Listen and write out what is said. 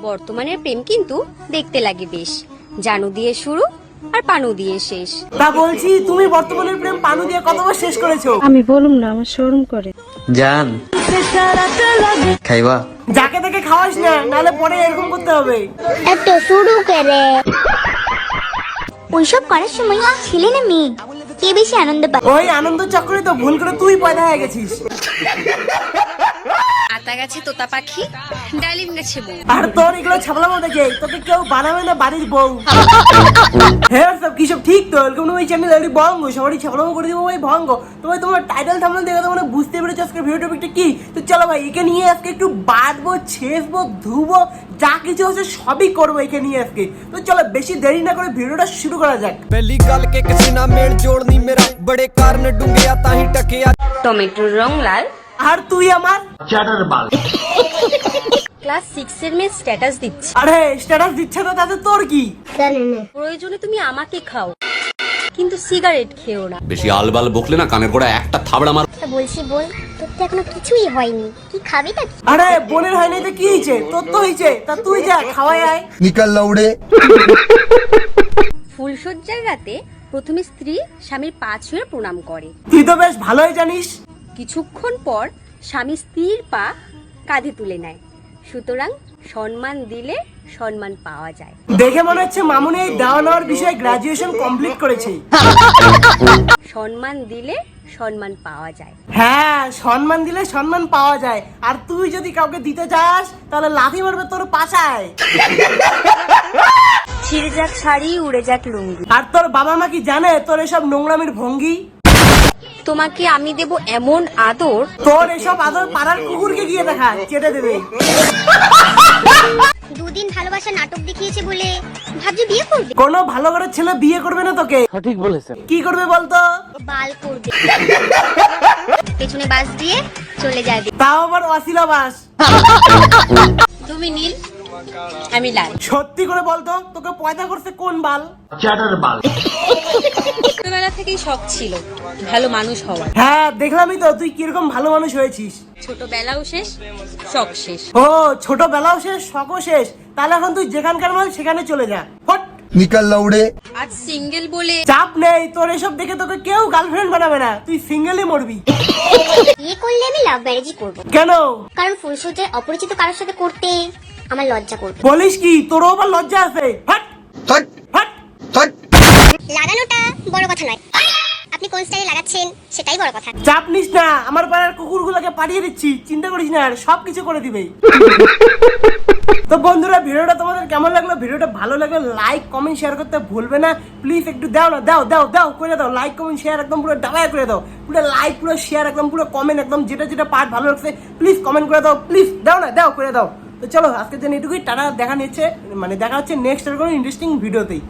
বর্তমানের প্রেম কিন্তু দেখতে লাগে বেশ, জানু দিয়ে শুরু আর পানু দিয়ে শেষ। তা বলছি তুমি বর্তমানের প্রেম পানু দিয়ে কতবার শেষ করেছো? আমি বলুম না, আমার শরম করে। জান খাইবা? যাকে তাকে খাওয়াস না, নাহলে পরে এরকম করতে হবে। একটু শুরু করে ওইসব করার সময় ছেলে না মেয়ে কে বেশি আনন্দ পায়? ওই আনন্দ চক্রে তো ভুল করে তুই পয়দা হয়ে গেছিস। আতা গাছে তোতা পাখি, ডালিম গাছে বউ। আর তোর এগুলো ছাপলামো দেখে তোকে কেউ বানাবে না বাড়ির বউ। হ্যাঁ সব কি সব ঠিক তো? এরকম ওই চ্যানেল এর ভঙ্গ সবারই ছাপলামো করে দিব ওই ভঙ্গ। তোমার টাইটেল থাম্বনেল দেখে তো মানে বুঝতে পেরেছো আজকে ভিডিও টপিকটা কি। তো চলো ভাই একে নিয়ে আজকে একটু বাটবো, ছেঁচবো, ধুবো, যা কিছু হচ্ছে সবই করবো একে নিয়ে আজকে। তো চলো বেশি দেরি না করে ভিডিওটা শুরু করা যাক। पहली गल के किसी ना मेल जोड़ नहीं मेरा बड़े कारण डूंगिया ताही टकिया। টমেটোর রং লাল। আর তুই আমার ক্লাস 6 এর মেয়ে স্ট্যাটাস দিচ্ছে, আরে স্ট্যাটাস দিচ্ছে না তাতে তোর কি? প্রয়োজনে তুমি আমাকে খাও কিন্তু সিগারেট খেও না। বেশি আলবাল বকলে না কানের গোড়া একটা থাবড়া মার। বলছি বল, তোর তো এখনো কিছুই হয়নি, কি খাবি তা? আরে বোনের হয় নাই তো কি হয়েছে? তোর তো হয়েছে, তা তুই যা খাওয়াই আয়। নিকাল লাউড়ে। ফুলসজ্জার রাতে প্রথমে স্ত্রী স্বামীর পা ছুঁয়ে প্রণাম করে, তুই তো বেশ ভালোই জানিস। কিছুক্ষণ পর স্বামী স্ত্রীর পা কাঁধে তুলে নেয়। সুতরাং সম্মান দিলে সম্মান পাওয়া যায়। দেখে মনে হচ্ছে মামুনি এই দেওয়া নেওয়ার বিষয়ে গ্রাজুয়েশন কমপ্লিট করেছে। সম্মান দিলে সম্মান পাওয়া যায়। হ্যাঁ সম্মান দিলে সম্মান পাওয়া যায়। আর তুই যদি কাউকে দিতে যাস তাহলে লাথি মারবে তোর পাছায়। ছিঁড়ে যাক শাড়ি, উড়ে যাক লুঙ্গি। আর তোর বাবা মা কি জানে তোর এসব নোংরামির ভঙ্গি? তোমাকে আমি দেব এমন আদর, তোর এসব আদর পাড়ার কুকুরকে গিয়ে দেখা, চেটে দেবে। দুদিন ভালোবাসা নাটক দেখিয়েছে বলে ভাবছি বিয়ে করবে? কোনো ভালো ঘরের ছেলে বিয়ে করবে না তোকে। সঠিক বলেছেন। কি করবে বলতো? বাল করবে, পেছনে বাস দিয়ে চলে যাবে। তাও আবার অশিলা বাস। তুমি নীল আমি লাল। সত্যি করে বলতো তোকে পয়দা করছে কোন বাল? ছোটবেলা থেকেই শখ ছিল ভালো মানুষ হওয়ার। হ্যাঁ দেখলামই তো তুই কিরকম ভালো মানুষ হয়েছিস। ছোটবেলাও শেষ, শখ শেষ। ও ছোটবেলাও শেষ, শখও শেষ। তাহলে এখন তুই যেখানকার মাল সেখানে চলে যা। ফট। নিকাল লাউড়ে। আজ সিঙ্গেল বলে চাপ নেই, তোর এসব দেখে তোকে কেউ গার্লফ্রেন্ড বানাবে না, তুই সিঙ্গেলই মরবি। বিয়ে করলে আমি লাভ ম্যারেজই করবো, কেন? কারণ ফুলসজ্জায় অপরিচিত কারোর সাথে করতে আমার লজ্জা করবে। বলিস কি? তোরও আবার লজ্জা আছে? Hot hot hot. হট। লাগানোটা বড় কথা নয়, আপনি কোন স্টাইলে লাগাচ্ছেন সেটাই বড় কথা। চাপ নিস না, আমার পাড়ার কুকুরগুলোকে পাঠিয়ে দিচ্ছি, চিন্তা করিস না, আর সবকিছু করে দিবে। তো বন্ধুরা ভিডিওটা তোমাদের কেমন লাগলো? ভিডিওটা ভালো লাগলে লাইক কমেন্ট শেয়ার করতে ভুলবে না প্লিজ। একটু দাও না, দাও দাও দাও করে দাও, লাইক কমেন্ট শেয়ার একদম পুরো দাবায় করে দাও। পুরো লাইক, পুরো শেয়ার, একদম পুরো কমেন্ট, একদম যেটা যেটা পার্ট ভালো লাগছে প্লিজ কমেন্ট করে দাও, প্লিজ দাও না, দাও করে দাও। তো চলো আজকের জন্য এটুকুই, টাটা। দেখা হচ্ছে নেক্সট আর কোনো ইন্টারেস্টিং ভিডিওতেই।